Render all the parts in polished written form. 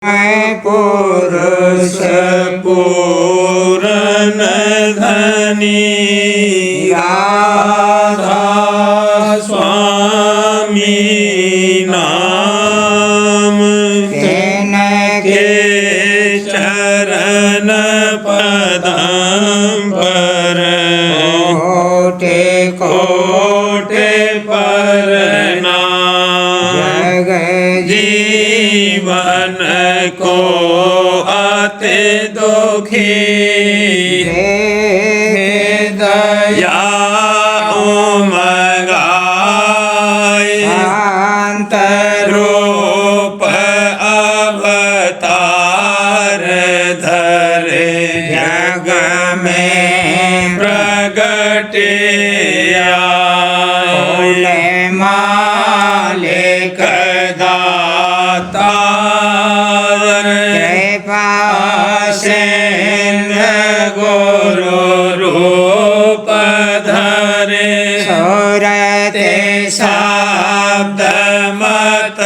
पुरुष पूरन धनी राधा स्वामी नाम के चरण पदम पर कोटे प्रणाम। जीवन को अति दुखी दया उमगाए रूप अवतार धरे जग में प्रगटिया मालिक दातार कृपा सिंधु गुरु रूप धरे सुरते शब्द मत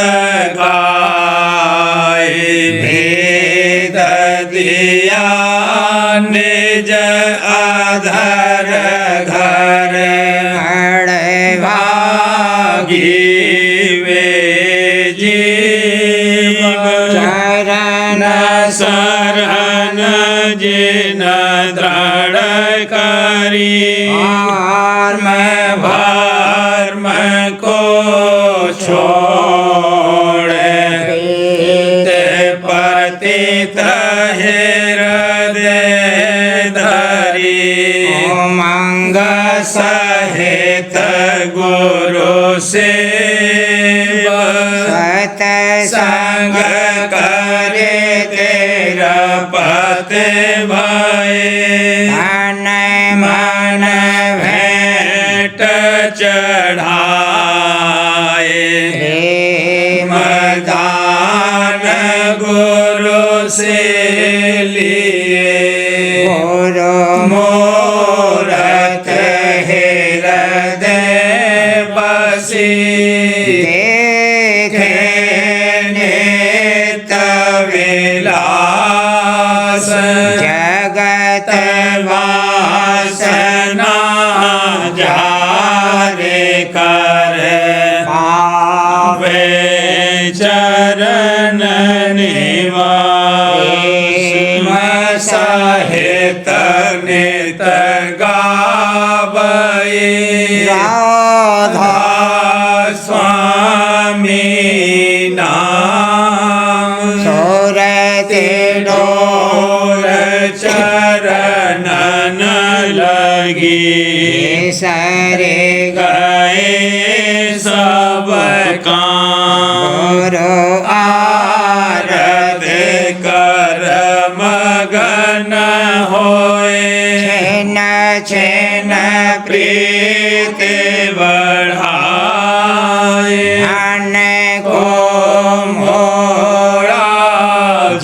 गाए भेद दिया निज अधर घर भागी चरण शरण जिन दृढ़ करी भर्म को छोड़े पतित हृदय धरी उमंग सहित गुरु से संग करे तेरा पते भाई धन मन भेंट चढ़ाए मदान गुरु से लिए गुरु मूरत हृदय बसी विलास जगत वासना जारे कर पावे चरण निवास सहित नित गावै राधा स्वामी चरणन लगी सरे गए सब काम आरध कर मगन होए छेन प्रीति बढ़ाए अन को मोड़ा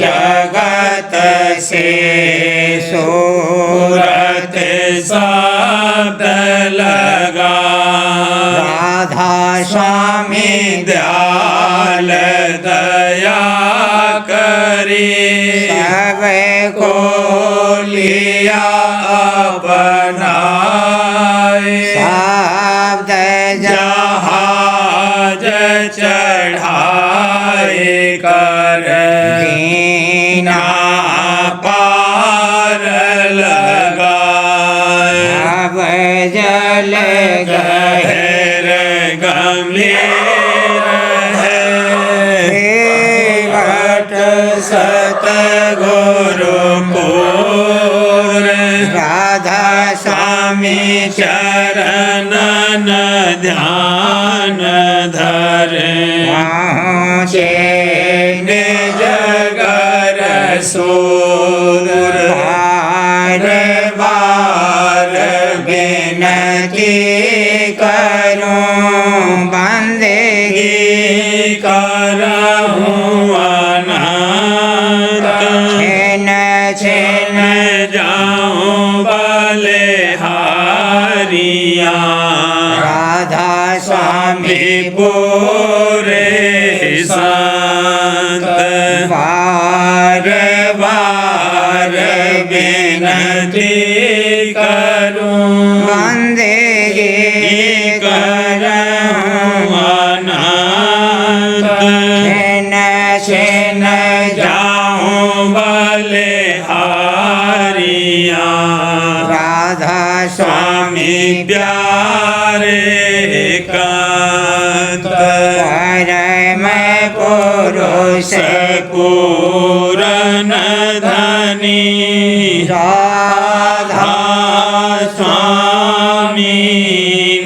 जगत से सूरत शब्द लगा राधा स्वामी दयाल दया करी सब को लिया अपनाए शब्द जहाज चढ़ाए कर दीना जल गहर गंभीर है भट सत गुरु पूर राधा स्वामी चरणन ध्यान धरे पहुँचे निज घर सूर विनती करूं बंदगी करहूं अनाथ छिन छिन जाऊं बलिहारियां राधा स्वामी पूरे संत जाऊं बलिहारिया राधा स्वामी प्यारे कांत परम पुरुष पूरन धनी राधा स्वामी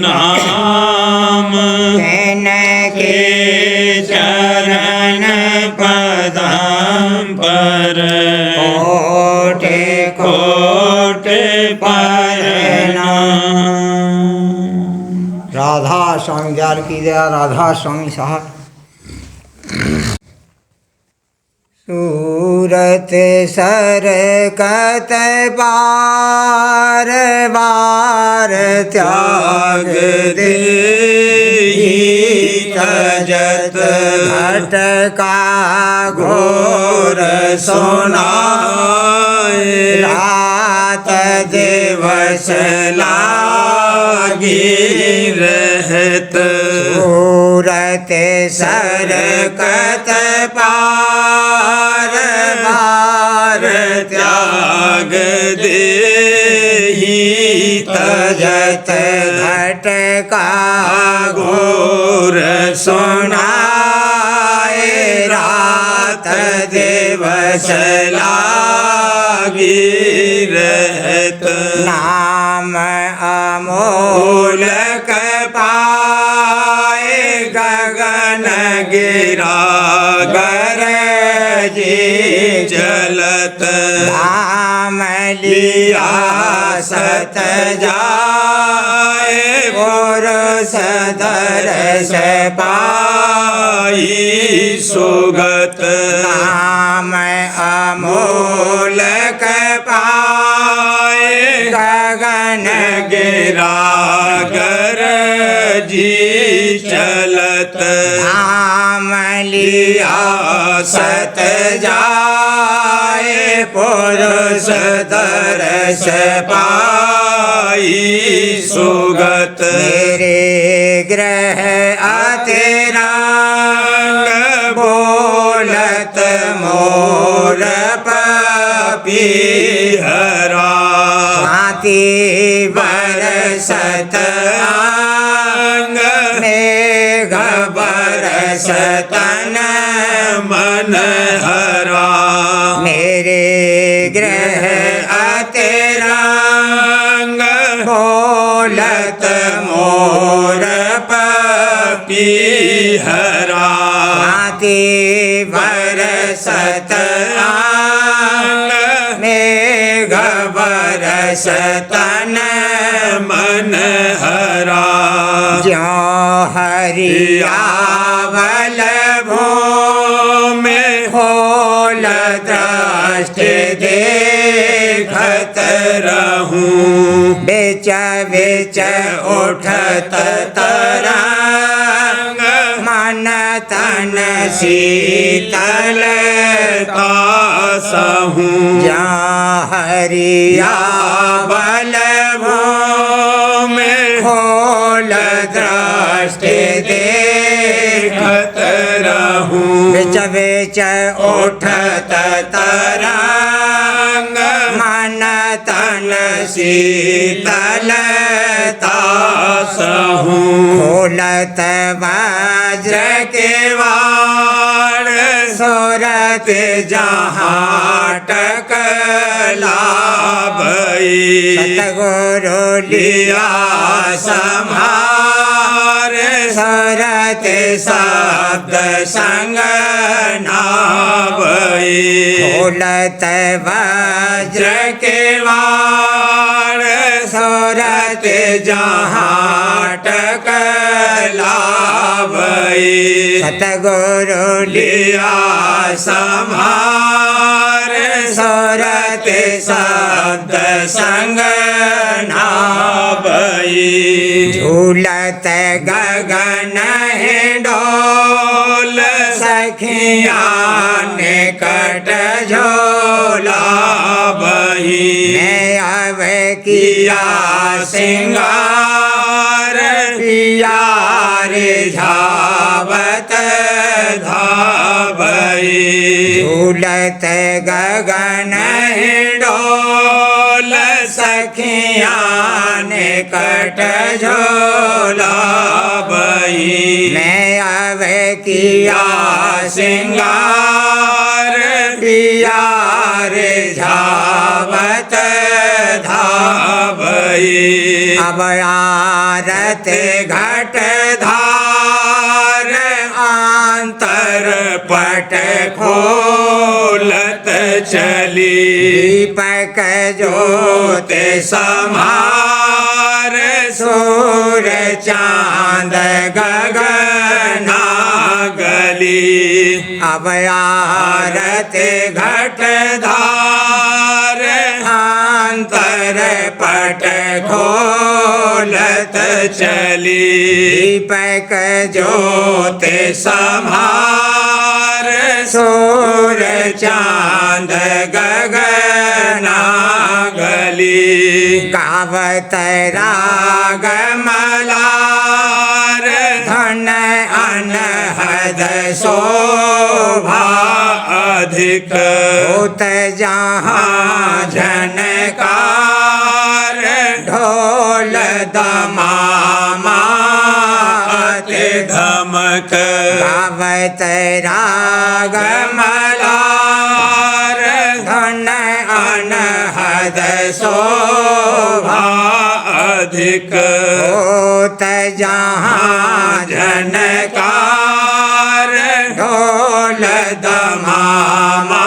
नाम के चरण पदम पर कोटि कोटि राधा स्वामी ज्ञान की दया राधा स्वामी साहब। सूरत सरकत बार बार त्याग दे तजत घटका घोर सोनाए रात दिवस लागी रहत सूरत सरकत पार बार त्याग दे तजत घटका घोर सोनाए रात दिवस लागी रहत नाम अमोलक पाए गगन गिरा गरजी जलत नाम लिया सत जाए पुरुष दरस पाई सुगत नाम अमोलक पाए गगन गिरा गरजी चलत नाम लिया सत जाए पुरुष दरस पाई सुगत मेरे ग्रह अतिरंग बोलत मोर पपी हरा माती बरसत अंग मेघ बरसतन मन हरा मेरे ग्रह अतिरंग बोलत मोर पपी हरा माती बरसत अंग मेघ बरसतन मन हरा ज्यों हरियावल भूमि होल दृष्टि देखत रहूं बेच बेच उठत तरंग मन तन शीतल कासहूं जहाँ हरियावल भूमि होल दृष्टि देखत रहूं बेच बेच उठत तरंग मन तन शीतलता सहूं खोलत वज्र के वाण सोरत जहाँ टकला भई सतगुरु लिया संहार सोरत शब्द संग ना भई खोलत वज्र के वाण सोरत जहाँ टकला भई सतगुरु लिया संहार सोरत शब्द संग ना भई झूलत गगन हिंडोल सखिया निकट झोला बही अब किया सिंगार पिया रे झावत धावई झूलत गगन डोल सखियाँ ने कट झोला बही मैं अब किया सिंगार पियार झावत धावई अब आरत घट धार आंतर पट खोलत चली दीपक ज्योत समार सूर चांद गगना गली अब आरत घट धार आंतर पट खोलत चली दीपक ज्योत समार सूर चांद गगना गली गावत राग मलार धन अनहद शोभा अधिक होत जहाँ झनकार ढोल दमामात धमक गावत राग मलार धन अनहद शोभा अधिक होत जहाँ झनकार ढोल दमामा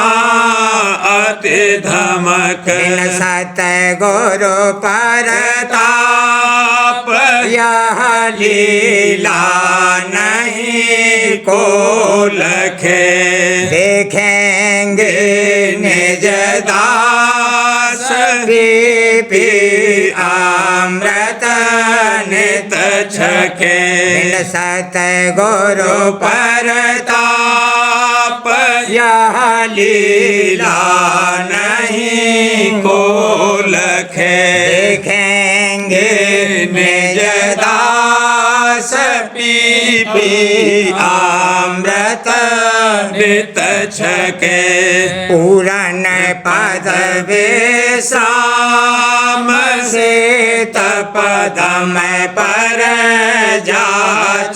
अति धमक सत गुरु परताप यह लीला नहीं को लखे देखेंगे निज दास पी अमृत नित छके सत गुरु परताप यह लीला नहीं को लखे देखेंगे निज दास पी अमृत नित छके पूरन पद विश्राम से तपदम पर जा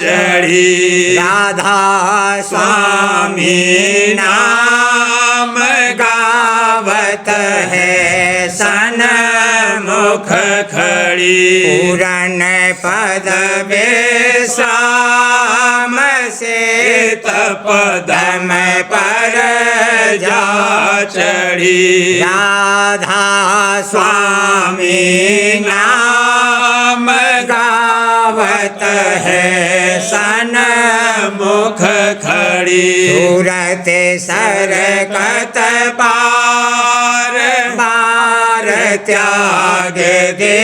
चढ़ी राधा स्वामी नाम गावत है सन मुख खड़ी पूरन पद विश्राम से तपदम पर जा चढ़ी राधा स्वामी नाम गावत है सन मुख खड़ी सूरत सरकत पार बार त्याग दे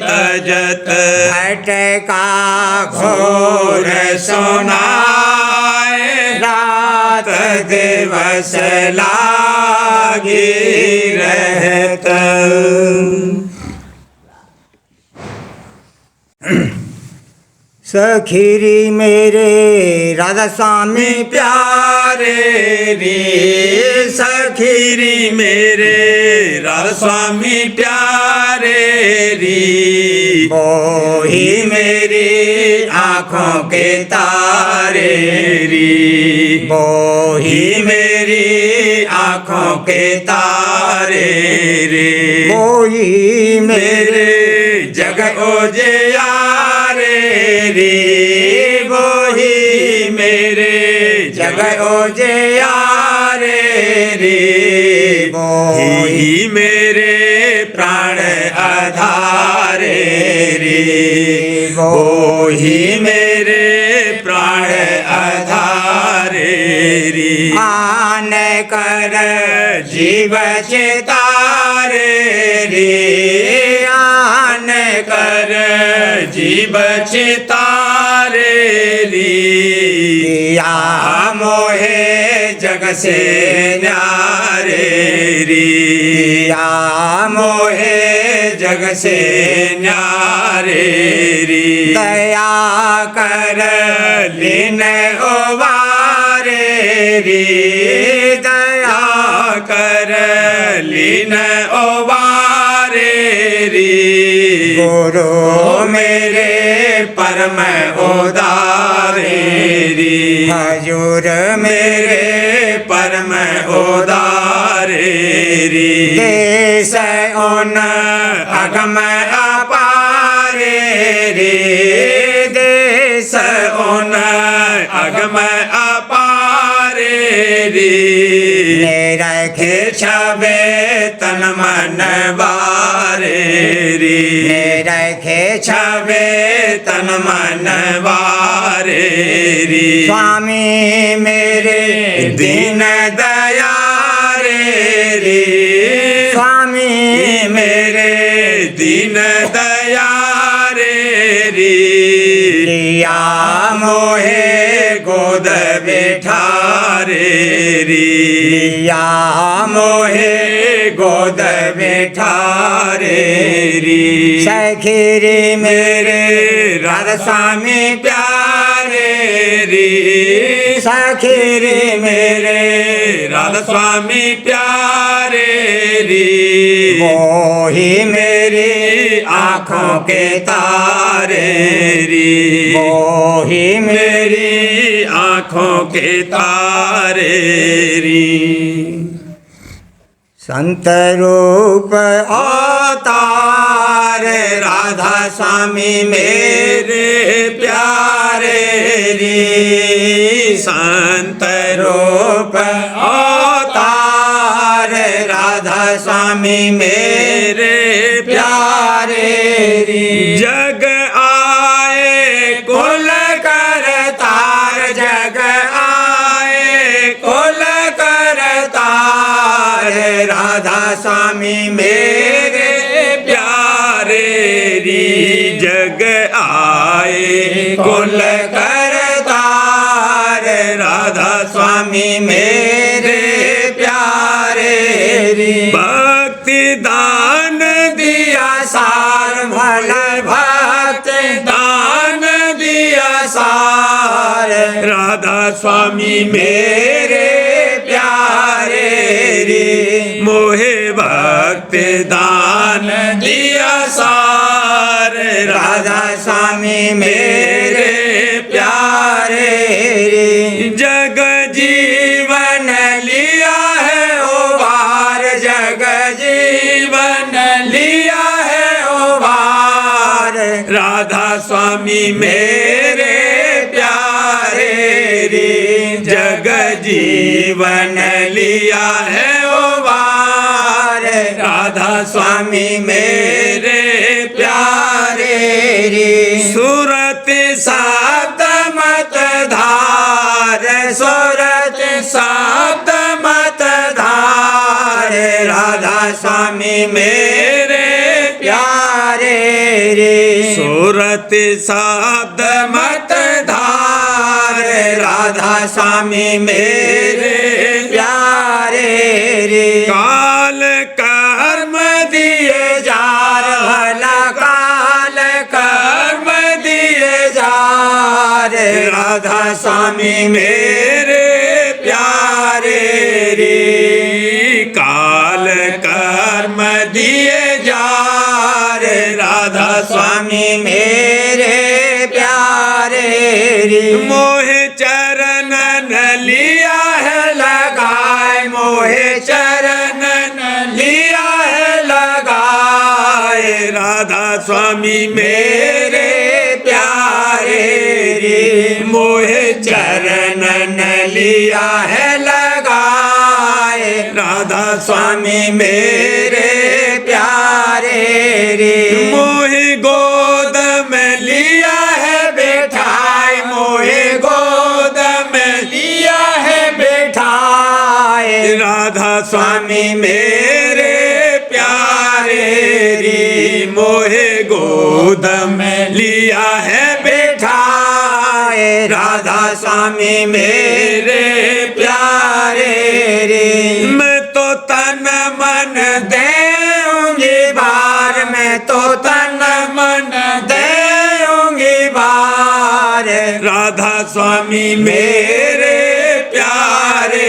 तजत भटका घोर सुनाए रात दिवस लागी रहत सखीरी मेरे राधा स्वामी प्यारे रे सखीरी मेरे राधा स्वामी प्यारे रे मोही मेरी आँखों के तारे रे मोही मेरी आँखों के तारे रे मोही मेरे जग ओजियारे रे मोही मेरे जग ओजियारे रे मोही मेरे प्राण आधारे रे मोही मेरे प्राण आधारे रे मान कर जीव चितारे रे आन कर जीव चितारे ली या मोहे जग से न्यारे री या मोहे जग से न्यारे री दया कर लीन ओवारे री दया कर लीन ओवारे री गुरु मेरे परम उदारे री हजूर मेरे परम उदारे री देश उन अगम अपारे रे देश उन अगम अपारे रे रखे छबे तन मन बारे रे रखे छबे तन मन बारे रे स्वामी मेरे दीन दया रे स्वामी मेरे दीन दया रे लिया मोहे गोद बिठारे रे लिया मोहे गोद बिठारे रे सखीरी मेरे राधा स्वामी प्यारे रे सखीरी मेरे राधा स्वामी प्यारे रे मोही मेरी आँखों के तारे रे मोही मेरी आँखों के तारे रे संत रूप अवतार राधा स्वामी मेरे प्यारे रे संत रूप अवतार राधा स्वामी मेरे प्यारे रे जग आए कुल करतार जग आए कुल करतार राधा स्वामी मेरे प्यारे री जग आए कुल करतार राधा स्वामी मेरे प्यारे री भक्ति दान दिया सार भला भक्ति दान दिया सार राधा स्वामी मेरे प्यारे रे मोहे भक्ति दान दिया सार राधा स्वामी मेरे प्यारे रे जग जीवन लिया है उबार जग जीवन लिया है उबार राधा स्वामी मेरे प्यारे रे जग जीवन लिया है उबार राधा स्वामी मेरे प्यारे रे सूरत शब्द मत धार सूरत शब्द मत धार राधा स्वामी मेरे प्यारे रे सूरत शब्द मत धार राधा स्वामी मेरे प्यारे रे काल कर्म दिए जार भला काल कर्म दिए जार राधा स्वामी मेरे प्यारे रे काल कर्म दिए जार राधा स्वामी मेरे प्यारे रे मोहे चरण न लिया है लगाए मोहे चरण न लिया है लगाए राधा स्वामी मेरे प्यारे रे मोहे चरण न लिया है लगाए राधा स्वामी मेरे प्यारे रे मोहे गोद में लिया है बैठाए मोहे गोद में लिया है बैठाए राधा स्वामी मेरे प्यारे रे मोहे गोद में लिया है बैठाए राधा स्वामी मेरे प्यारे रे मैं तो तन मन देऊंगी बार मैं तो तन मन देऊंगी बार राधा स्वामी मेरे प्यारे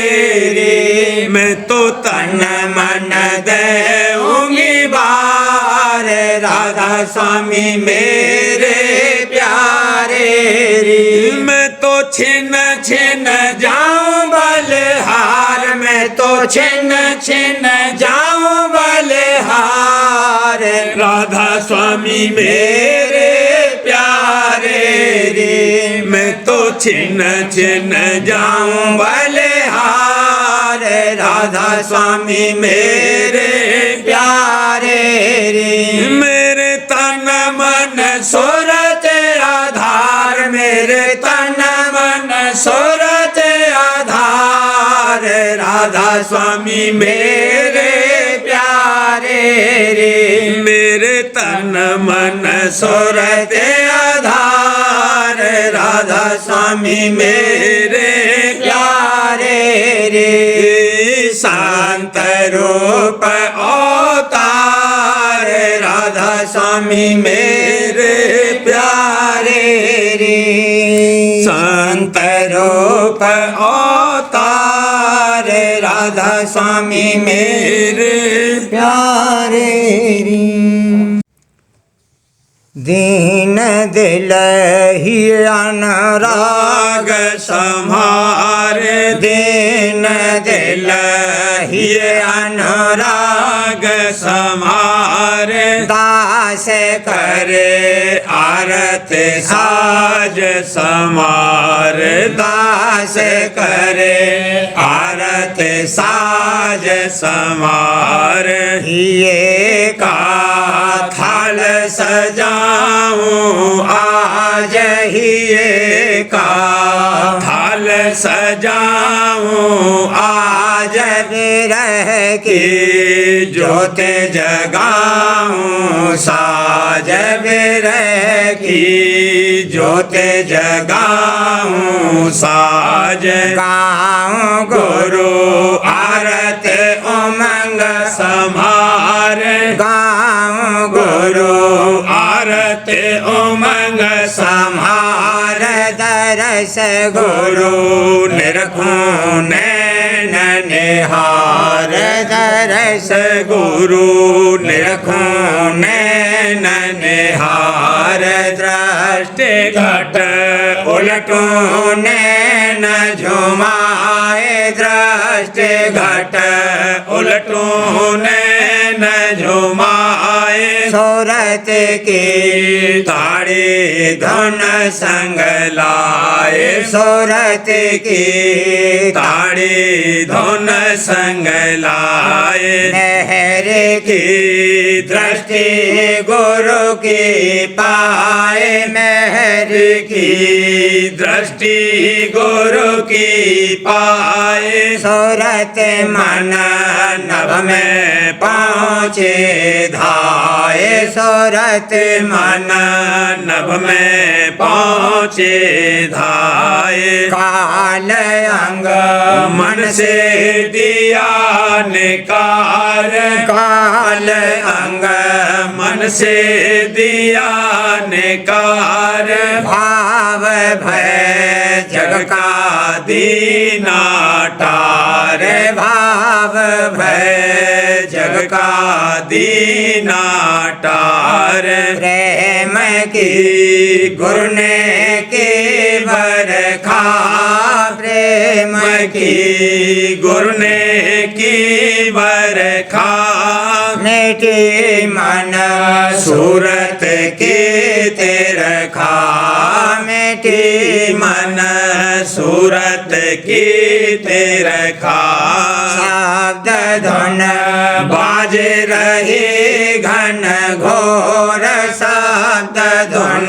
मन दूंगी बार राधा स्वामी मेरे प्यारे रे। मैं तो छिन छिन जाऊं बलहार, मैं तो छिन छिन जाऊं बलहार राधा स्वामी मेरे प्यारे रे। मैं तो छिन छिन जाऊं बलहार राधा स्वामी मेरे प्यारे रे। मेरे तन मन सूरत आधार, मेरे तन मन सूरत आधार राधा स्वामी मेरे प्यारे रे। मेरे तन मन सूरत आधार राधा स्वामी मेरे प्यारे रे। शांत रूप अवतार राधा स्वामी मेरे प्यारे रे। शांत रूप अवतार राधा स्वामी मेरे प्यारे रे। दीन दिल ही अनुराग संहारे, दीन दिल ही अनुराग संहारे। दास करे आरत साज समार, दास करे आरत साज समार। ये का थाल सजाऊं आज ही का थाल सजाऊं आज विरह की ज्योत जगाऊं साज विरह की ज्योत जगाऊं साज। गाऊं गुरु आरत उमंग समार, गाऊं गुरु आरत उमंग संहार। दरस गुरु निरखूं नैन निहार, दरस गुरु निरखूं नैन निहार। दृष्टि घट उलटूं नैन झुमाए, दृष्टि घट उलटूं नैन झुमाए। सूरत की ताड़ी धुन संग लाए, सूरत की ताड़ी धुन संग लाए। नहर की दृष्टि गुरु की पाए, मेहर की दृष्टि गुरु की पाए। सूरत मन नभ में पहुँचे धाए, सूरत मन नभ में पहुँचे धाए। काल अंग मन से दिया निकार, काल अंग मन से दिया निकार। भाव भय जग का दीना टार, भाव भय जग का दीना टार। प्रेम की गुरु ने के बरखा, प्रेम की गुरु ने की बरखा। नेटी मन सूरत की तेरखा, मेटी मन सूरत की तेरखा। शब्द धुन बाज रही घन घोर, शब्द धुन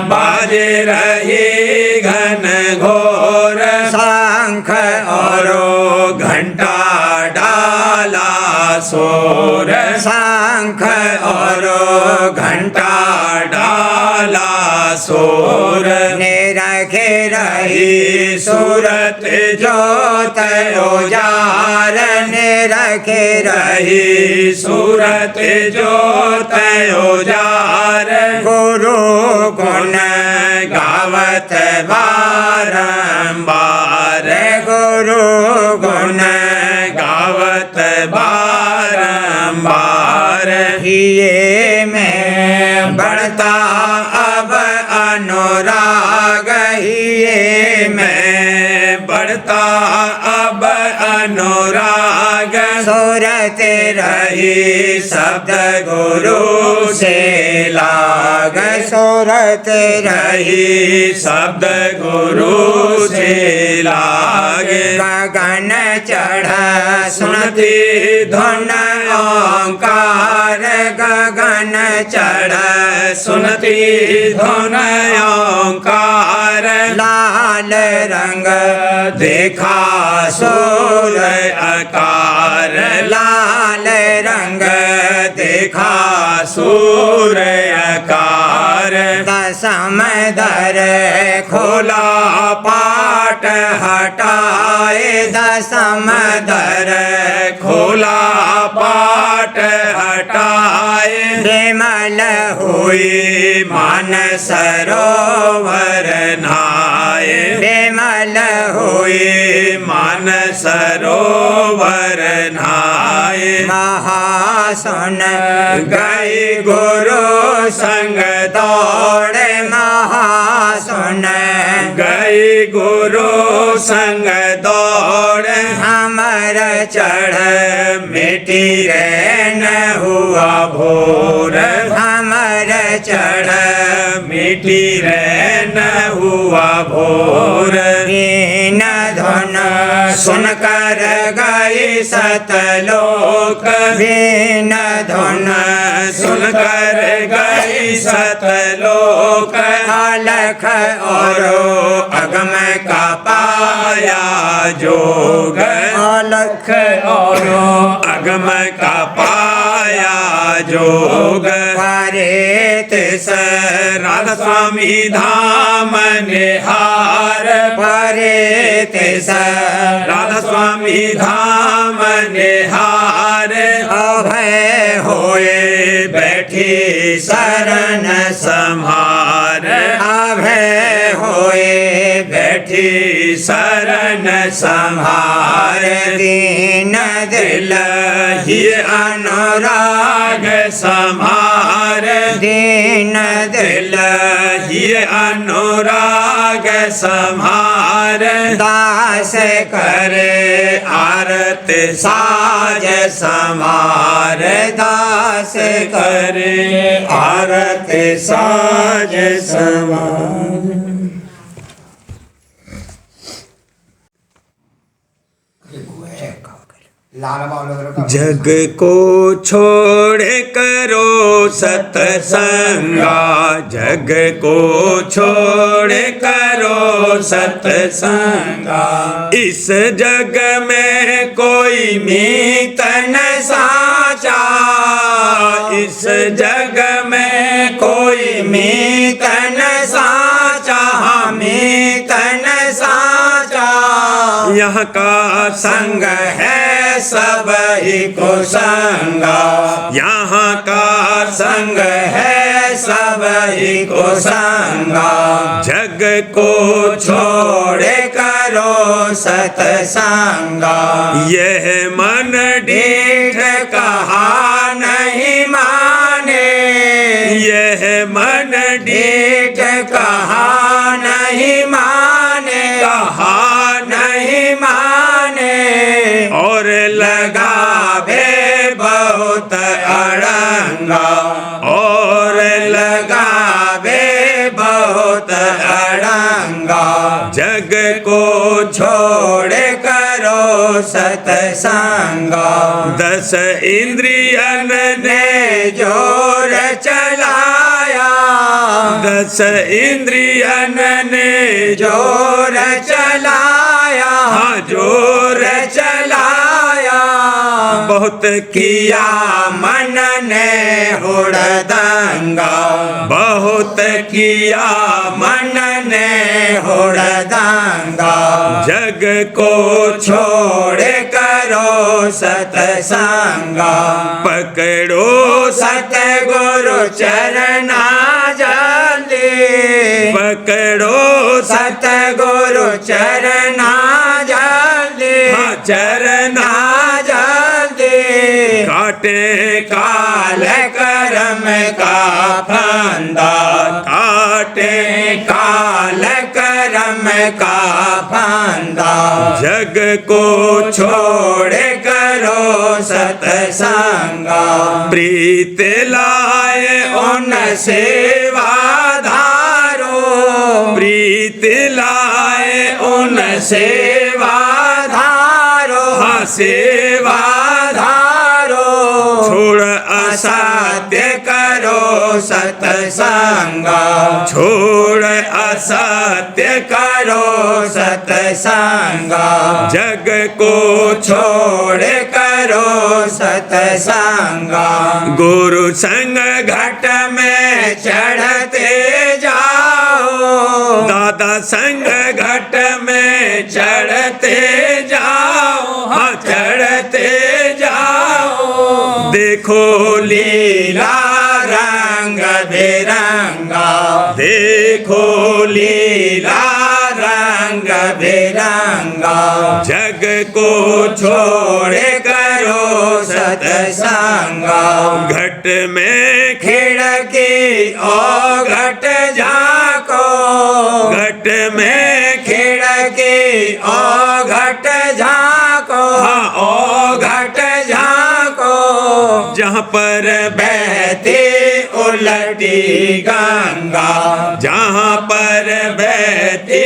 बाज रही घन घोर। शंख और घंटा डाला सोर, शंख और घंटा डाला सोर। निरखे रही सूरत जोत उजार, निरखे रही सूरत जोत उजार। गुरु गुण गावत बारंबार, गुरु गुण गावत बार। अनुराग सूरत रही शब्द गुरु से लाग सूरत रही शब्द गुरु से लाग गगन चढ़ सुनती धुन ओंकार गगन चढ़ सुनती धुन ओंकार लाल रंग देखा सूर आकार लाल रंग देखा सूर आकार दसम दर खोला पाट हटाए दसम दर खोला पाट हटाए विमल हुई मन सरोवर नहाए विमल हुई मन सरोवर नहाए महासुन गई गुरु संग दौड़े महासुन गई गुरु संग दौड़ हमर चढ़ मिट्टी रैन हुआ भोर हमर चढ़ मिट्टी रैन हुआ भोर बीन धुन सुनकर गई सतलोक बीन धुन सुनकर गई सतलोक अलख और अगम का पाया जोग अलख और अगम का पाया जोग परेत राधा स्वामी धाम निहार परेत राधा स्वामी धाम निहार अभय होए बैठी शरण सम्हार अभय होए बैठी शरण सम्हार दीन दिल ही अनुराग सम्हार दीन दिल ही अनुराग सम्हार दास करे आरत साज समार दास करे आरत साज समार जग को छोड़ करो सत्संगा जग को छोड़ करो सत्संगा इस जग में कोई मीत न साचा इस जग में कोई मीत न साचा मीत न साचा यहाँ का संग है सब ही को संगा यहाँ का संग है सब ही को संगा जग को छोड़े करो सत्संगा यह मन डीठ कहा नहीं माने यह मन डीठ कहा नहीं माने कहा नहीं माने और लगावे बहुत अड़ंगा और लगावे बहुत अड़ंगा जग को छोड़ करो सत्संगा 10 इंद्रियन ने जोर चलाया 10 इंद्रियन ने जोर चलाया हाँ जोर चलाया बहुत किया मन ने हुड़दंगा बहुत किया मन ने हुड़दंगा जग को छोड़ करो सत्संगा पकड़ो सतगुरु चरना जल्दी पकड़ो सतगुरु चरना जल्दी चरना जल्दी काटे काल कर्म का फंदा काटे काल कर्म का फंदा जग को छोड़ करो सतसंगा, प्रीत लाए उन सेवा धारो, प्रीत लाए उन सेवा धारो, हाँ सेवा धारो, छोड़ असत्य करो सतसंगा, छोड़ असत्य करो सतसंगा, जग को छोड़ करो सतसंगा, गुरु संग घट में चढ़ते जाओ, दादा संग घट में चढ़ते जाओ, हाँ चढ़ते जाओ, देखो लीला रंग बिरंगा, देखो लीला रंग बिरंगा, जग को छोड़ करो सतसंगा, घट में खिड़की ओ घट झाको, घट में खिड़की ओ घट झाको, हाँ ओ घट झाको, जहाँ पर बहती उलटी गंगा, जहाँ पर बहती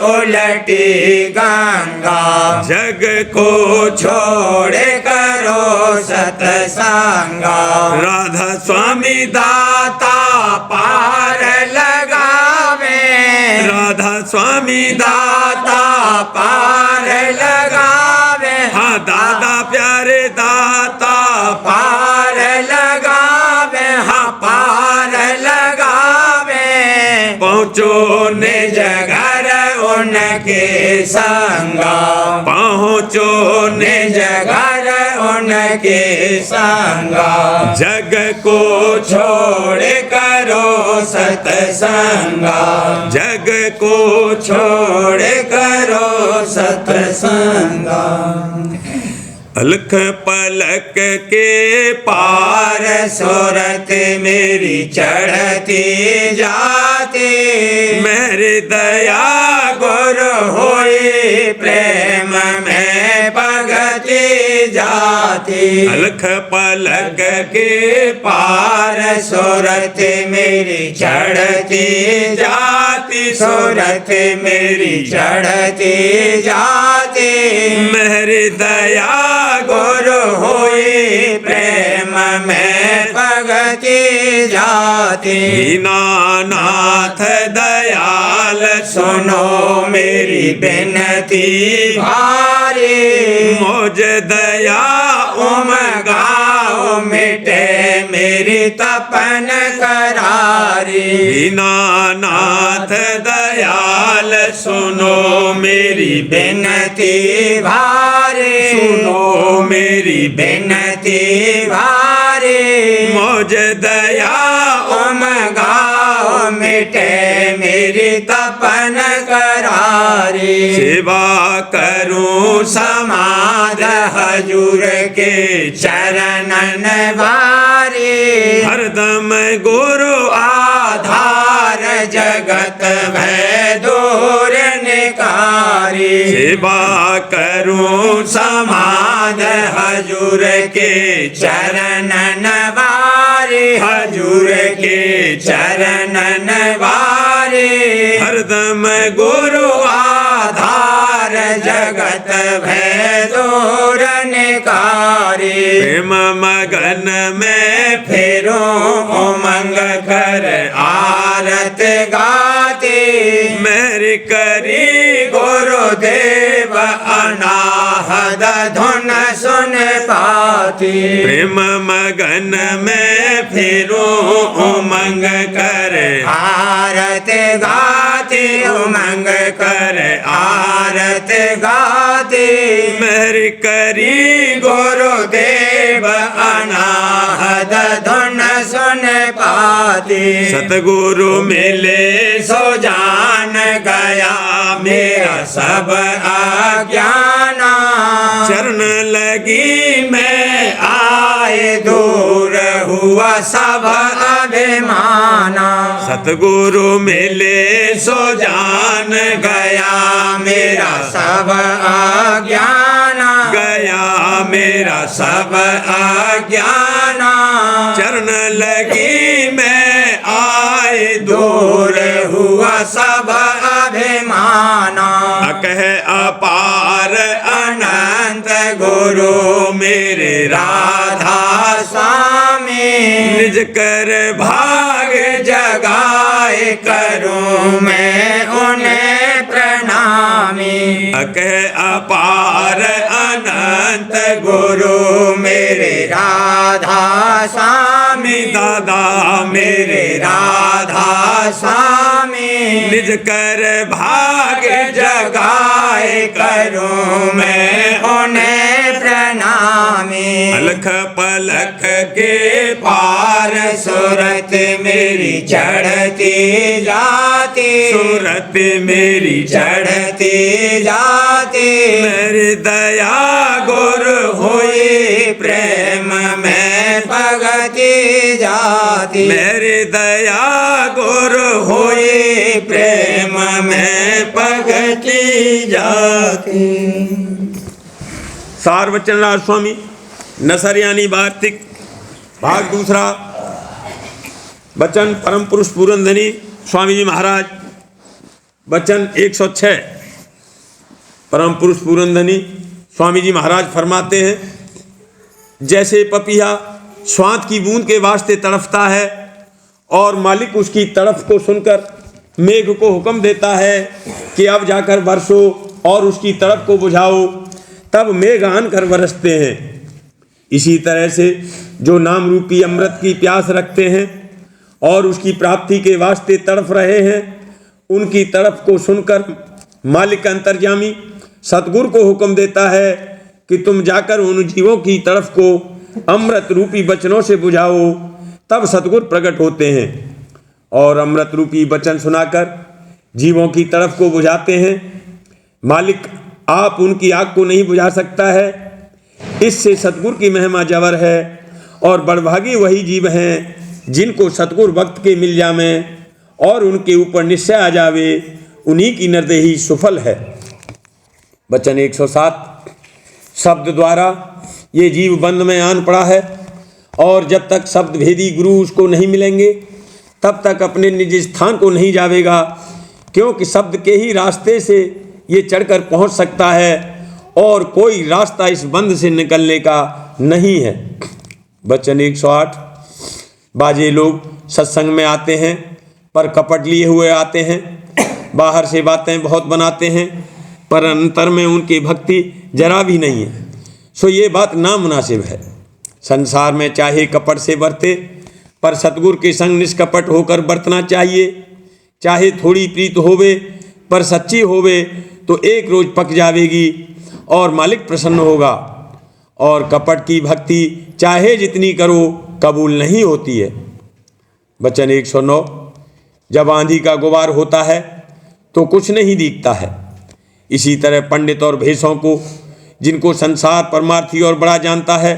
उलटी गंगा, जग को छोड़ करो सतसंगा, राधा स्वामी दाता पार लगावे, राधा स्वामी दाता पार लगावे, हाँ दादा प्यारे दाता पार लगावे, हाँ पार लगावे, पहुँचो निज घर उनके संगा, पहुँचो निज घर उनके संगा, जग को छोड़ करो सतसंगा, जग को छोड़ करो सतसंगा, अलख पलक के पार सूरत मेरी चढ़ती जाती, मेरी दया गुरु हुई प्रेम में भगती जाती, अलख पलक के पार सूरत मेरी चढ़ती जाती, सूरत मेरी चढ़ती जाती, मेरी दया गुरु हुई प्रेम में भगती जाती, दीनानाथ दयाल सुनो मेरी बिनती भारी, मुझ दया उमगाओ मिटे मेरी तपन करारी, दीनानाथ दयाल सुनो मेरी बिनती भारी, सुनो मेरी बिनती भारी, मुझ दया उमगाओ मिटे मेरी तपन करारी, सेवा करूं समाध हजूर के चरणन वारी, हरदम गुरु आधार जगत भय दूर निकारी, सेवा करूं समाध हजूर के चरणन वारी, हजूर के चरणन वारी, हरदम गुरु आधार जगत भय दूर निकारी, प्रेम मगन में फेरो उमंग कर आरत गाती, मेरी करी गुरुदेव अनाहद धुन सुन पाती, प्रेम मगन में फेरो उमंग कर आरत गाती, उमंग कर आरत गाती, मेरी करी गुरुदेव अनाहद धुन सुन पाती, सतगुरु मिले सो जान गया मेरा सब अज्ञाना, चरण लगी मैं आए दूर हुआ सब अभिमाना, सतगुरु मिले सो जान गया मेरा सब अज्ञान, गया मेरा सब अज्ञान। चरण लगी मैं आए दूर हुआ सब अभिमान। कह अपार अनंत गुरु मेरे राधा स्वामी, निज कर भाग जगाए करूं मैं उन्हें प्रणामी। कह अपार अनंत गुरु मेरे राधा स्वामी, दादा मेरे राधा स्वामी, निज कर भाग जगाए करूं मैं उन्हें प्रणामी। अलख पलख के पार सूरत मेरी चढ़ती जाती, सूरत मेरी चढ़ती जाती। मेरी दया गुरु हुई प्रेम में भगती जाती, मेरी दया गुरु हुई प्रेम में भगती जाती। सार वचन राज स्वामी नसर यानी वार्तिक भाग दूसरा। वचन परम पुरुष पूरनधनी स्वामी जी महाराज। वचन 106। परम पुरुष पूरनधनी स्वामी जी महाराज फरमाते हैं, जैसे पपीहा स्वाद की बूंद के वास्ते तड़फता है और मालिक उसकी तड़फ को सुनकर मेघ को हुक्म देता है कि अब जाकर बरसो और उसकी तड़फ को बुझाओ, तब मेघ आन कर बरसते हैं। इसी तरह से जो नाम रूपी अमृत की प्यास रखते हैं और उसकी प्राप्ति के वास्ते तड़फ रहे हैं, उनकी तड़फ को सुनकर मालिक अंतर्यामी सतगुरु को हुक्म देता है कि तुम जाकर उन जीवों की तड़फ को अमृत रूपी वचनों से बुझाओ। तब सतगुरु प्रकट होते हैं और अमृत रूपी वचन सुनाकर जीवों की तड़फ को बुझाते हैं। मालिक आप उनकी आग को नहीं बुझा सकता है। इससे सतगुरु की महिमा जबर है और बड़भागी वही जीव हैं जिनको सतगुरु वक्त के मिल जावे और उनके ऊपर निश्चय आ जावे, उन्हीं की निर्देही सुफल है। वचन 107। शब्द द्वारा ये जीव बंध में आन पड़ा है और जब तक शब्द भेदी गुरु उसको नहीं मिलेंगे तब तक अपने निज स्थान को नहीं जावेगा, क्योंकि शब्द के ही रास्ते से ये चढ़कर पहुंच सकता है और कोई रास्ता इस बंध से निकलने का नहीं है। वचन 108। बाजे लोग सत्संग में आते हैं पर कपट लिए हुए आते हैं, बाहर से बातें बहुत बनाते हैं पर अंतर में उनकी भक्ति जरा भी नहीं है, सो ये बात नामुनासिब है। संसार में चाहे कपट से बरते पर सतगुरु के संग निष्कपट होकर बरतना चाहिए। चाहे थोड़ी प्रीत होवे पर सच्ची होवे तो एक रोज पक जावेगी और मालिक प्रसन्न होगा, और कपट की भक्ति चाहे जितनी करो कबूल नहीं होती है। वचन 109। जब आंधी का गुबार होता है तो कुछ नहीं दिखता है, इसी तरह पंडित और भेषों को, जिनको संसार परमार्थी और बड़ा जानता है,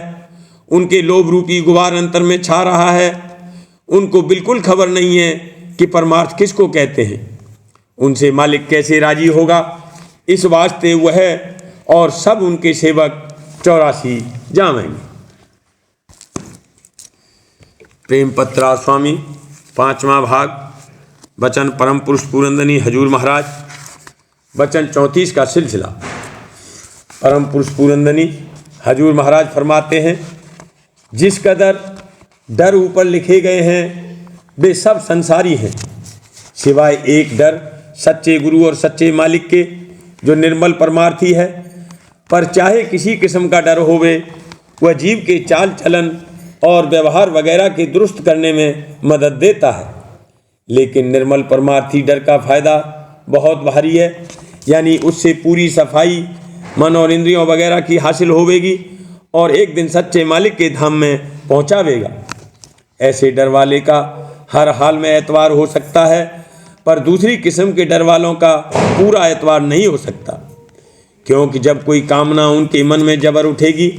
उनके लोभ रूपी गुबार अंतर में छा रहा है। उनको बिल्कुल खबर नहीं है कि परमार्थ किसको कहते हैं, उनसे मालिक कैसे राजी होगा। इस वास्ते वह और सब उनके सेवक 84 जावेंगे। प्रेम पत्रा स्वामी 5वां भाग। वचन परम पुरुष पूरनधनी हजूर महाराज। वचन 34 का सिलसिला। परम पुरुष पूरनधनी हजूर महाराज फरमाते हैं, जिस कदर डर ऊपर लिखे गए हैं वे सब संसारी हैं, सिवाय एक डर सच्चे गुरु और सच्चे मालिक के, जो निर्मल परमार्थी है। पर चाहे किसी किस्म का डर होवे, वह जीव के चाल चलन और व्यवहार वगैरह के दुरुस्त करने में मदद देता है। लेकिन निर्मल परमार्थी डर का फायदा बहुत भारी है, यानी उससे पूरी सफाई मन और इंद्रियों वगैरह की हासिल होवेगी और एक दिन सच्चे मालिक के धाम में पहुंचावेगा। ऐसे डर वाले का हर हाल में एतवार हो सकता है, पर दूसरी किस्म के डर वालों का पूरा एतवार नहीं हो सकता, क्योंकि जब कोई कामना उनके मन में जबर उठेगी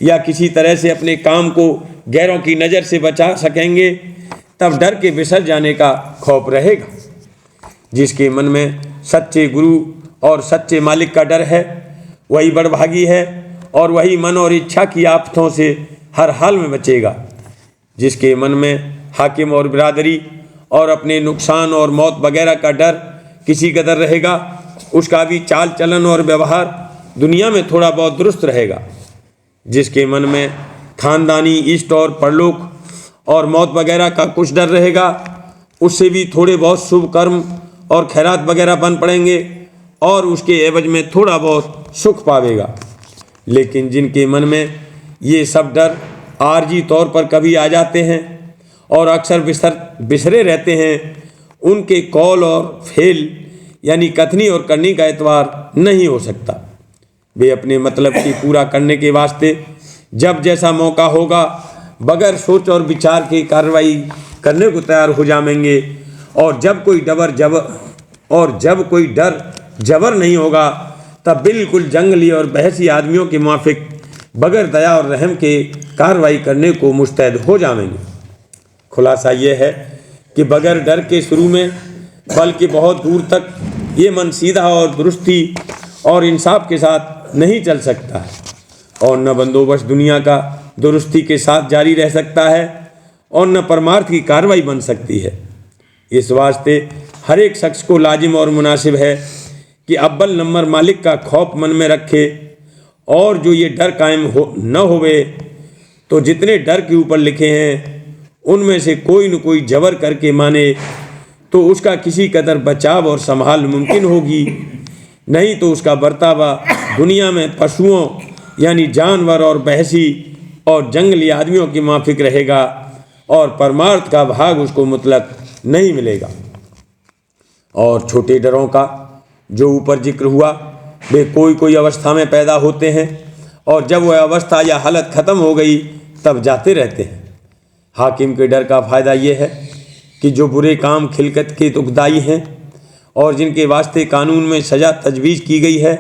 या किसी तरह से अपने काम को गैरों की नज़र से बचा सकेंगे, तब डर के बिसर जाने का खौफ रहेगा। जिसके मन में सच्चे गुरु और सच्चे मालिक का डर है वही बड़भागी है और वही मन और इच्छा की आफतों से हर हाल में बचेगा। जिसके मन में हाकिम और बिरादरी और अपने नुकसान और मौत वगैरह का डर किसी कदर रहेगा, उसका भी चाल चलन और व्यवहार दुनिया में थोड़ा बहुत दुरुस्त रहेगा। जिसके मन में खानदानी, इष्ट और परलोक और मौत वगैरह का कुछ डर रहेगा, उससे भी थोड़े बहुत शुभ कर्म और खैरात वगैरह बन पड़ेंगे और उसके एवज में थोड़ा बहुत सुख पावेगा। लेकिन जिनके मन में ये सब डर आरजी तौर पर कभी आ जाते हैं और अक्सर बिसरे रहते हैं, उनके कौल और फेल यानी कथनी और करनी का एतबार नहीं हो सकता। वे अपने मतलब की पूरा करने के वास्ते जब जैसा मौका होगा बगैर सोच और विचार की कार्रवाई करने को तैयार हो जाएंगे और जब कोई डर जबर नहीं होगा तब बिल्कुल जंगली और बहसी आदमियों के माफिक बगैर दया और रहम के कार्रवाई करने को मुस्तैद हो जाएंगे। खुलासा यह है कि बगैर डर के शुरू में बल्कि बहुत दूर तक ये मन सीधा और दुरुस्ती और इंसाफ के साथ नहीं चल सकता है और न बंदोबस्त दुनिया का दुरुस्ती के साथ जारी रह सकता है और न परमार्थ की कार्रवाई बन सकती है। इस वास्ते हर एक शख्स को लाजिम और मुनासिब है कि अव्वल नंबर मालिक का खौफ मन में रखे और जो ये डर कायम न होवे तो जितने डर के ऊपर लिखे हैं उनमें से कोई न कोई जबर करके माने तो उसका किसी कदर बचाव और संभाल मुमकिन होगी, नहीं तो उसका बर्तावा दुनिया में पशुओं यानी जानवर और बहसी और जंगली आदमियों की माफिक रहेगा और परमार्थ का भाग उसको मुतलक नहीं मिलेगा। और छोटे डरों का जो ऊपर जिक्र हुआ वे कोई अवस्था में पैदा होते हैं और जब वह अवस्था या हालत ख़त्म हो गई तब जाते रहते हैं। हाकिम के डर का फ़ायदा यह है कि जो बुरे काम खिलकत के दुखदाई हैं और जिनके वास्ते कानून में सज़ा तजवीज़ की गई है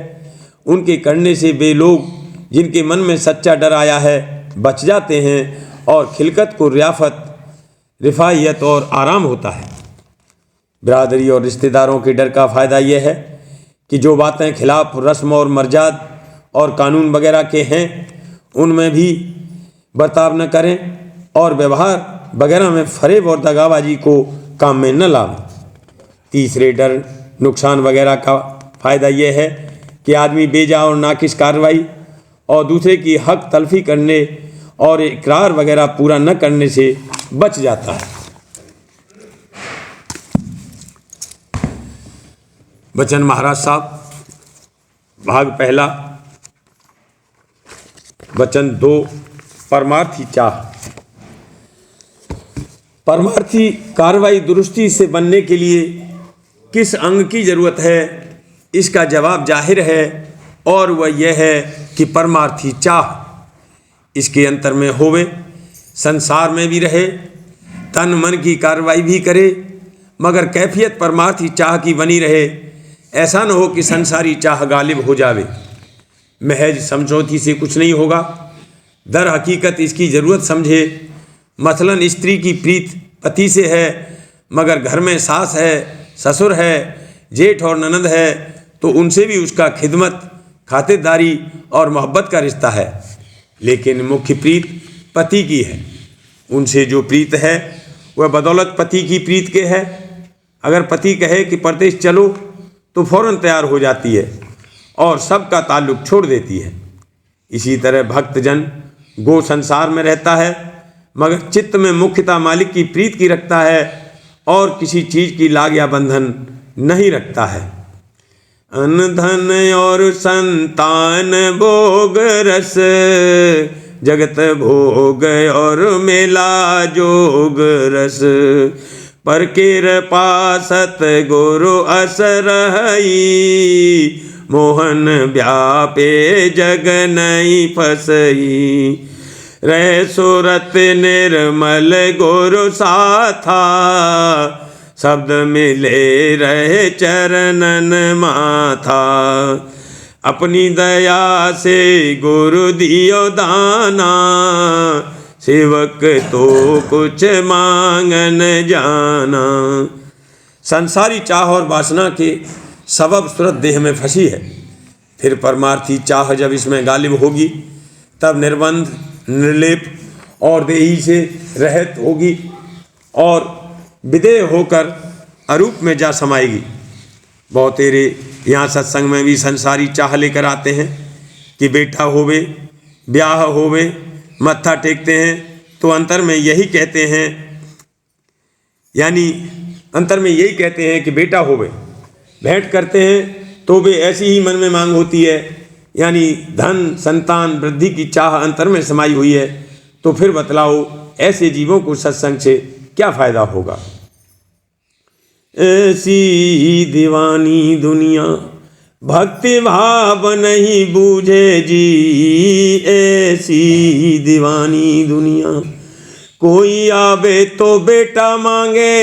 उनके करने से वे लोग जिनके मन में सच्चा डर आया है बच जाते हैं और खिलकत को रियाफत, रिफाहियत और आराम होता है। बिरादरी और रिश्तेदारों के डर का फ़ायदा यह है कि जो बातें खिलाफ रस्म और मर्जाद और कानून वगैरह के हैं उनमें भी बर्ताव न करें और व्यवहार वगैरह में फरेब और दगाबाजी को काम में न लावें। तीसरे डर नुकसान वगैरह का फ़ायदा यह है कि आदमी बेजा और नाकिस कार्रवाई और दूसरे की हक तलफी करने और इकरार वगैरह पूरा न करने से बच जाता है। बचन महाराज साहब, भाग पहला, वचन 2, परमार्थी चाह। परमार्थी कार्रवाई दुरुस्ती से बनने के लिए किस अंग की ज़रूरत है, इसका जवाब जाहिर है और वह यह है कि परमार्थी चाह इसके अंतर में होवे, संसार में भी रहे, तन मन की कार्रवाई भी करे, मगर कैफियत परमार्थी चाह की बनी रहे। ऐसा न हो कि संसारी चाह गालिब हो जावे। महज समझौती से कुछ नहीं होगा, दर हकीकत इसकी ज़रूरत समझे। मसलन स्त्री की प्रीत पति से है मगर घर में सास है, ससुर है, जेठ और ननद है तो उनसे भी उसका खिदमत, खातिरदारी और मोहब्बत का रिश्ता है। लेकिन मुख्य प्रीत पति की है। उनसे जो प्रीत है वह बदौलत पति की प्रीत के है। अगर पति कहे कि परदेश चलो तो फौरन तैयार हो जाती है और सबका ताल्लुक छोड़ देती है। इसी तरह भक्तजन गो संसार में रहता है मगर चित्त में मुख्यतः मालिक की प्रीत की रखता है और किसी चीज़ की लाग या बंधन नहीं रखता है। अन्न धन और संतान भोग रस, जगत भोग और मेला जोग रस, पर किर पासत गुरु असरहई, मोहन व्यापे जग नहीं फसई, रह सुरत निर्मल गुरु साथा, शब्द मिले रहे चरणन माथा, अपनी दया से गुरु दियो दाना, सेवक तो कुछ मांग न जाना। संसारी चाह और वासना के सबब सूरत देह में फंसी है। फिर परमार्थी चाह जब इसमें गालिब होगी तब निर्बंध, निर्लेप और देही से रहित होगी और विदेह होकर अरूप में जा समाएगी। बहुत तेरे यहाँ सत्संग में भी संसारी चाह लेकर आते हैं कि बेटा होवे, ब्याह होवे, मत्था टेकते हैं तो अंतर में यही कहते हैं, यानी अंतर में यही कहते हैं कि बेटा होवे। भेंट करते हैं तो भी ऐसी ही मन में मांग होती है, यानी धन संतान वृद्धि की चाह अंतर में समाई हुई है। तो फिर बतलाओ ऐसे जीवों को सत्संग से क्या फायदा होगा। ऐसी दीवानी दुनिया भक्ति भाव नहीं बूझे जी, ऐसी दीवानी दुनिया। कोई आवे तो बेटा मांगे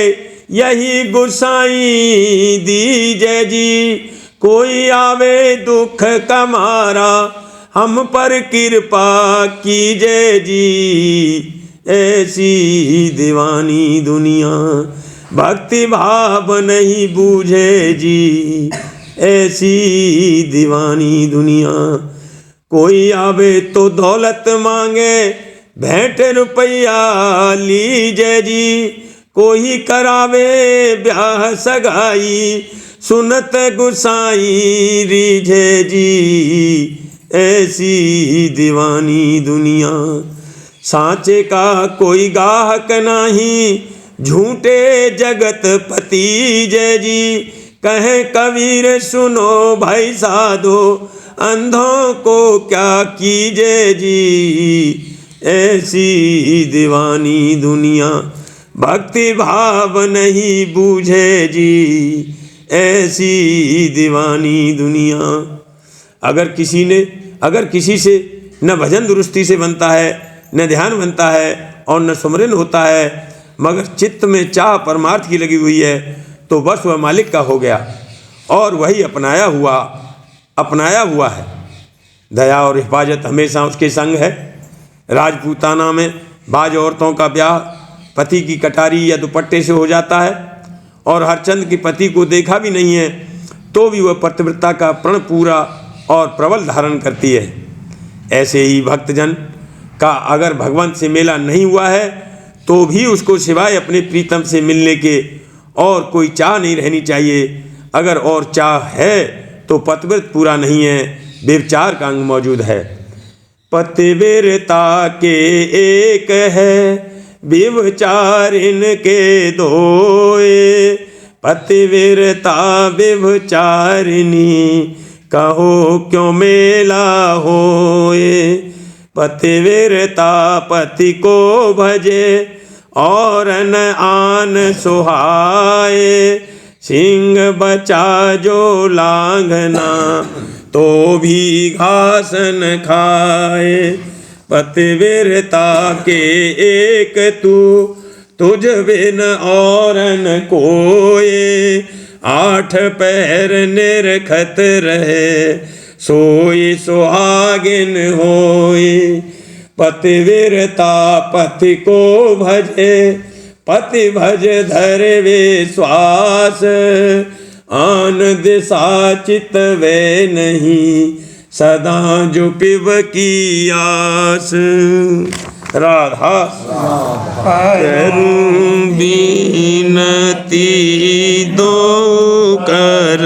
यही गुसाई दीजे जी, कोई आवे दुख का मारा हम पर कृपा कीजे जी। ऐसी दीवानी दुनिया भक्ति भाव नहीं बूझे जी, ऐसी दीवानी दुनिया। कोई आवे तो दौलत मांगे भेंट रुपया लीजे जी, कोई करावे ब्याह सगाई सुनत गुसाई रीझे जी। ऐसी दीवानी दुनिया सांचे का कोई गाहक नहीं, झूठे जगत पति जय जी। कहे कबीर सुनो भाई साधो, अंधों को क्या कीजे जी। ऐसी दीवानी दुनिया भक्ति भाव नहीं बूझे जी, ऐसी दीवानी दुनिया। अगर किसी से न भजन दुरुस्ती से बनता है, न ध्यान बनता है और न सुमरन होता है, मगर चित्त में चाह परमार्थ की लगी हुई है, तो बस वह मालिक का हो गया और वही अपनाया हुआ है। दया और हिफाजत हमेशा उसके संग है। राजपूताना में बाज औरतों का ब्याह पति की कटारी या दुपट्टे से हो जाता है और हरचंद के पति को देखा भी नहीं है तो भी वह पतिव्रता का प्रण पूरा और प्रबल धारण करती है। ऐसे ही भक्तजन का अगर भगवंत से मेला नहीं हुआ है तो भी उसको सिवाय अपने प्रीतम से मिलने के और कोई चाह नहीं रहनी चाहिए। अगर और चाह है तो पतिव्रत पूरा नहीं है, व्यभिचार का अंग मौजूद है। पतिव्रता के एक है व्यभिचार इनके दोए, पतिव्रता व्यभिचारिणी कहो क्यों मेला होए। पतिव्रता पति को भजे और न आन सुहाए, सिंह बचा जो लांघना तो भी घास न खाए। पतिव्रता के एक तू तुझ बिन और न कोए, आठ पैर निरखत रहे सोई सुहागिन होए। पतिव्रता पति को भजे पति भज धरे विश्वास, आन दिशा चित वे नहीं सदा जो पिब की आस। राधा करूं बीनती दो कर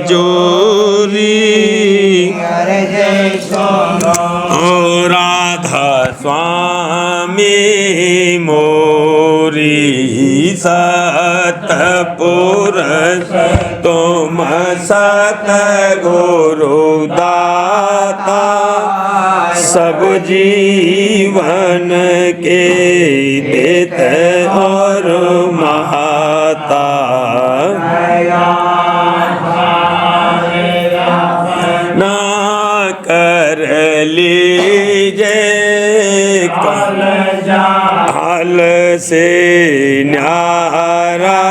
जोरी, ओ राधा स्वामी मोरी सतपुरुष तुम सत गुरु दाता, सब जीवन के देत और महाता। ना कर लीजे हाल से न्यारा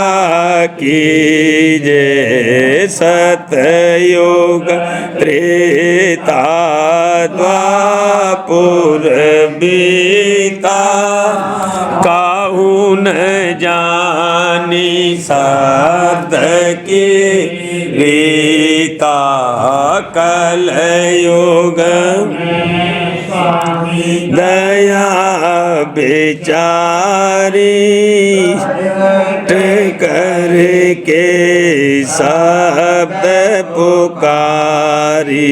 कीजे, सतयुग त्रेता द्वापुर भी रीता काहू न जानी शब्द की रीता कलयुग दया बेचारी करके शब्द पुकारी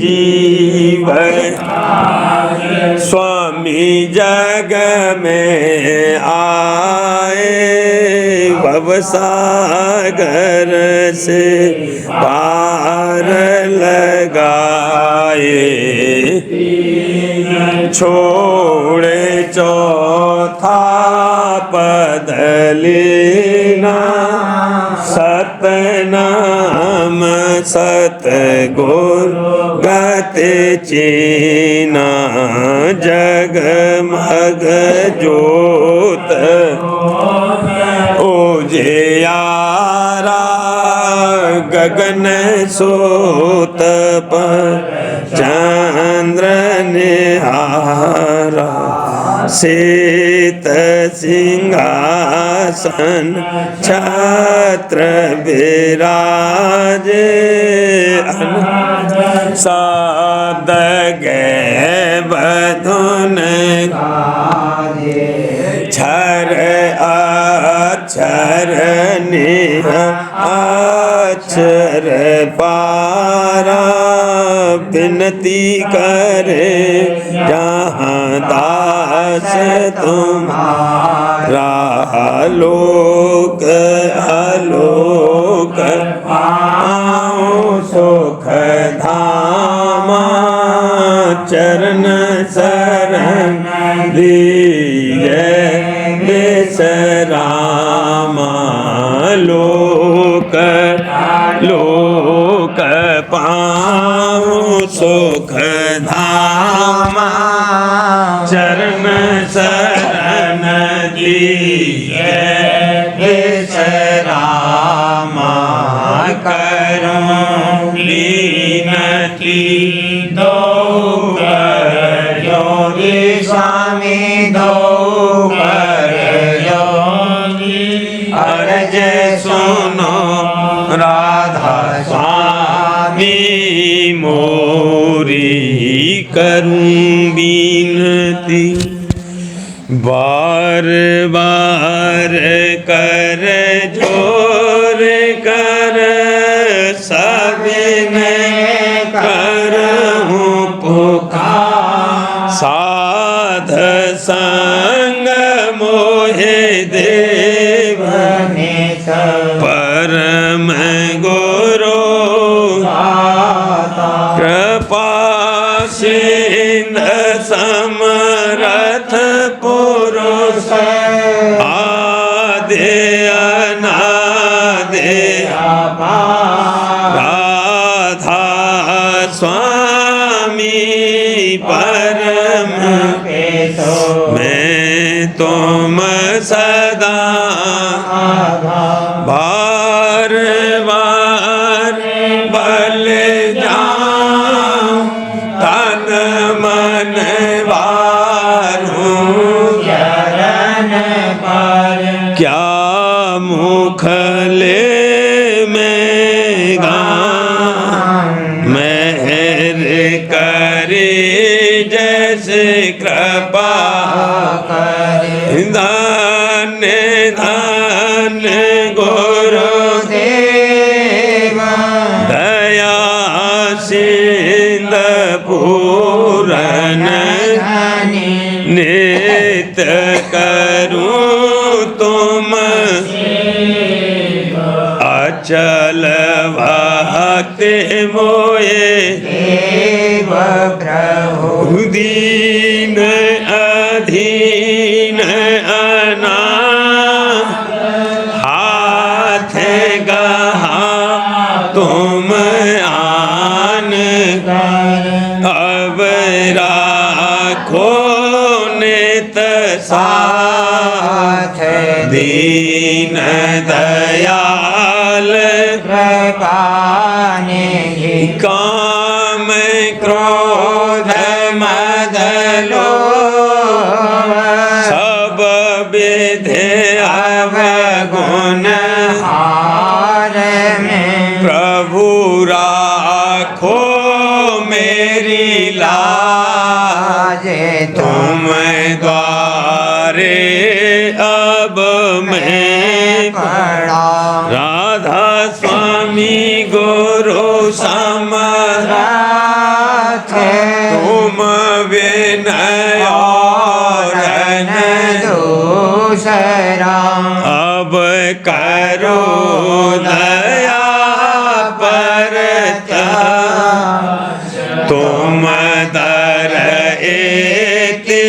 जीवन स्वामी जग में आए भवसागर से पार लगाए छोड़े चौथा पद लेना सतनाम सतगुर गति चीना जगमग जोत उजियारा गगन सोत पर चंद्र निहारा शीत सिंहासन छत्र विराजे शब्द गे बधुन क्षर अक्षर निह अक्षर पारा विनती करे जहाँ दास तुम्हारा लोक आलोक आओ सुख धामा चरण शरण दीजे विश्रामा लोक लोक पाऊं सुख धामा चरण शरण दीजे विश्रामा करूं लीनती दो योगी स्वामी दो अर्ज सुनो राधा स्वामी मोरी करूं बिनती बार बार कर जोर कर सबिने करहूं पुकार साध संग मोहे देव परम गुरु कृपा सिंध समरथ पुरुष आदि अनादि राधा स्वामी परम मैं तुम सदा बार बार बल जाऊं तन मन वारूं चरण पर क्या मुख ले में गाऊं मेहर करे जैसे कृपा करे दान दान गुरुदेव दया सिंध पूरन नित करूं तुम अचल भक्ति मोए देव प्रभु दीन अधीन अनाथ हाथ गहा तुम आन अब राखो नित साथ दीन दयाल कृपाने काम क्रोध मद लोभ विधि अवगुण हार में प्रभु राखो मेरी लाज, तुम द्वारे अब मैं पड़ा राधा स्वामी गुरु समर्थ, तुम विनय और न दूसरा अब करो दया परत, तुम दर एते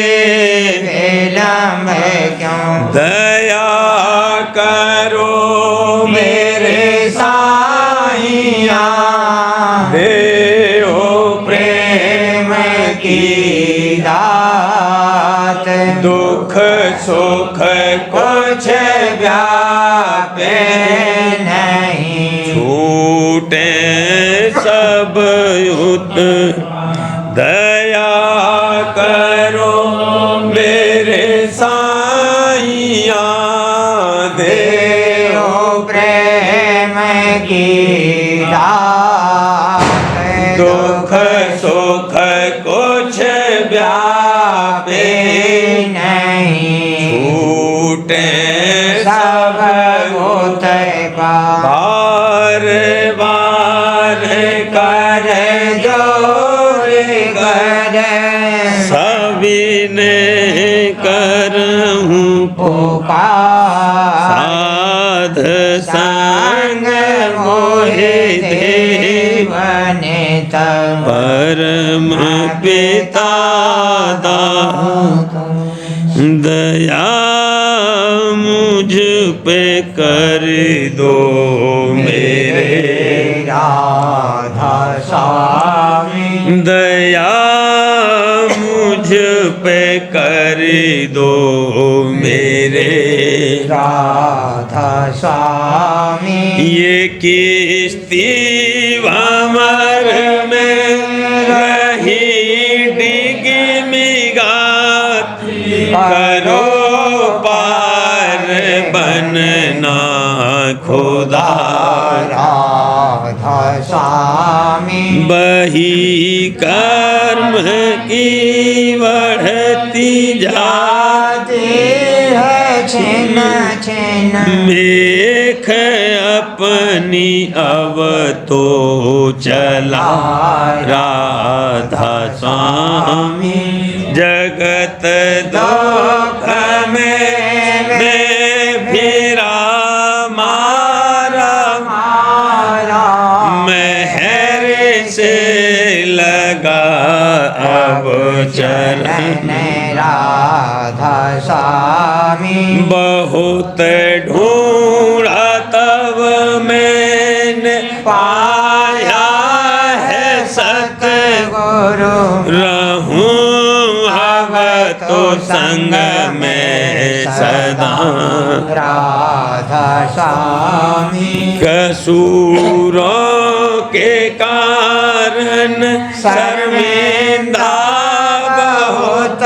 विलम्ब क्यों दया करो मेरे साईया, देओ प्रेम की दात दुख सुख कुछ व्यापे नहीं छूटे सब युत, दया करो मेरे साईया, देओ प्रेम की दात दुख सुख कुछ व्यापे नहीं छूटे सब भूत बार बार कर जोर कर सविने करहूँ पुकार साध संग संग मोहे मोहि देव देवने तब परम पिता दाता, दया मुझ पे कर दो मेरे राधा स्वामी दया मुझ पे कर दो मेरे राधा स्वामी ये किस्ती भंवर में रही डिगमिगात, करो पार बनना खुदा राधा स्वामी बही कर्म की बढ़ती जाते है छिन छिन मेख अपनी अब तो चला राधा स्वामी, जगत दुख में फिरा मारा महर से लगा अब चरण राधा स्वामी बहुत ढूंढा तब मैंने पाया है सतगुरु रहूं अब तो संग में सदा राधा स्वामी कसूरों के कारण शर्मिंदा बहुत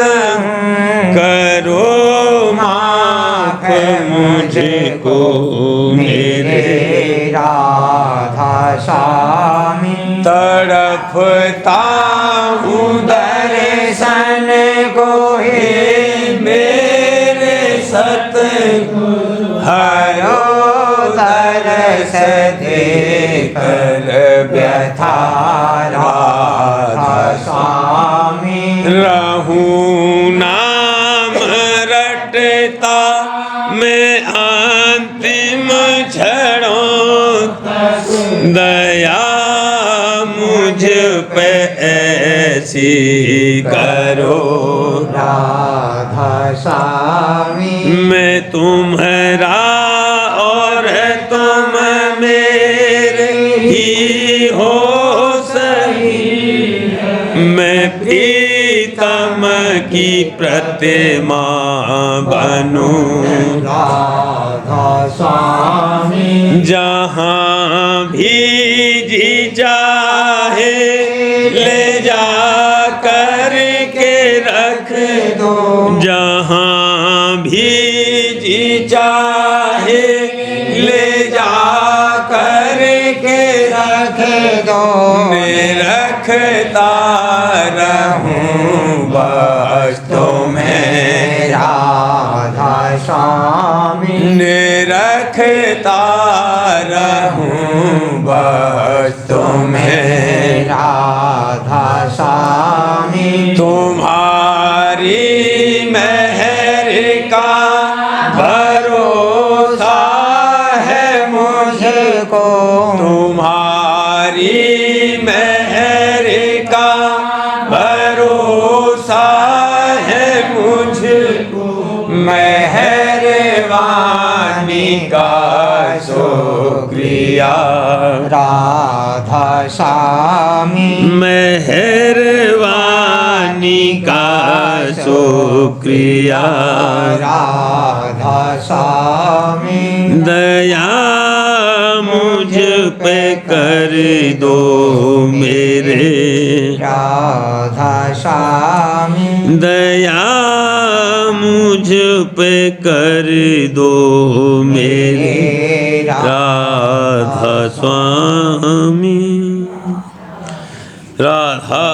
करो माफ मुझको मेरे राधा स्वामी तड़पता हूँ दर्शन को हे मेरे सतगुरु हरो तरस देकर व्यथा राधा स्वामी रहूं नाम रटता मैं अंतिम क्षणों, दया मुझ पे ऐसी करो राधा स्वामी मैं तुम्हारा और तुम मेरे ही हो सही, मैं प्रीतम की प्रतिमा बनूं राधा स्वामी जहाँ भी जी चाहे ले जा कर के रख दो जहाँ भी चाहे ले जा कर के रख दो मैं रखता रहूं बस तुम्हें राधा स्वामी रखता रहूं बस तुम्हें राधा स्वामी तुम्हारी मेहर का भरोसा है मुझको तुम्हारी मेहर का भरोसा है मुझको मेहरबानी का शुक्रिया राधा स्वामी मेहरबानी का शुक्रिया राधा स्वामी दया मुझ पे कर दो मेरे राधा स्वामी दया मुझ पे कर दो मेरे राधा स्वामी राधा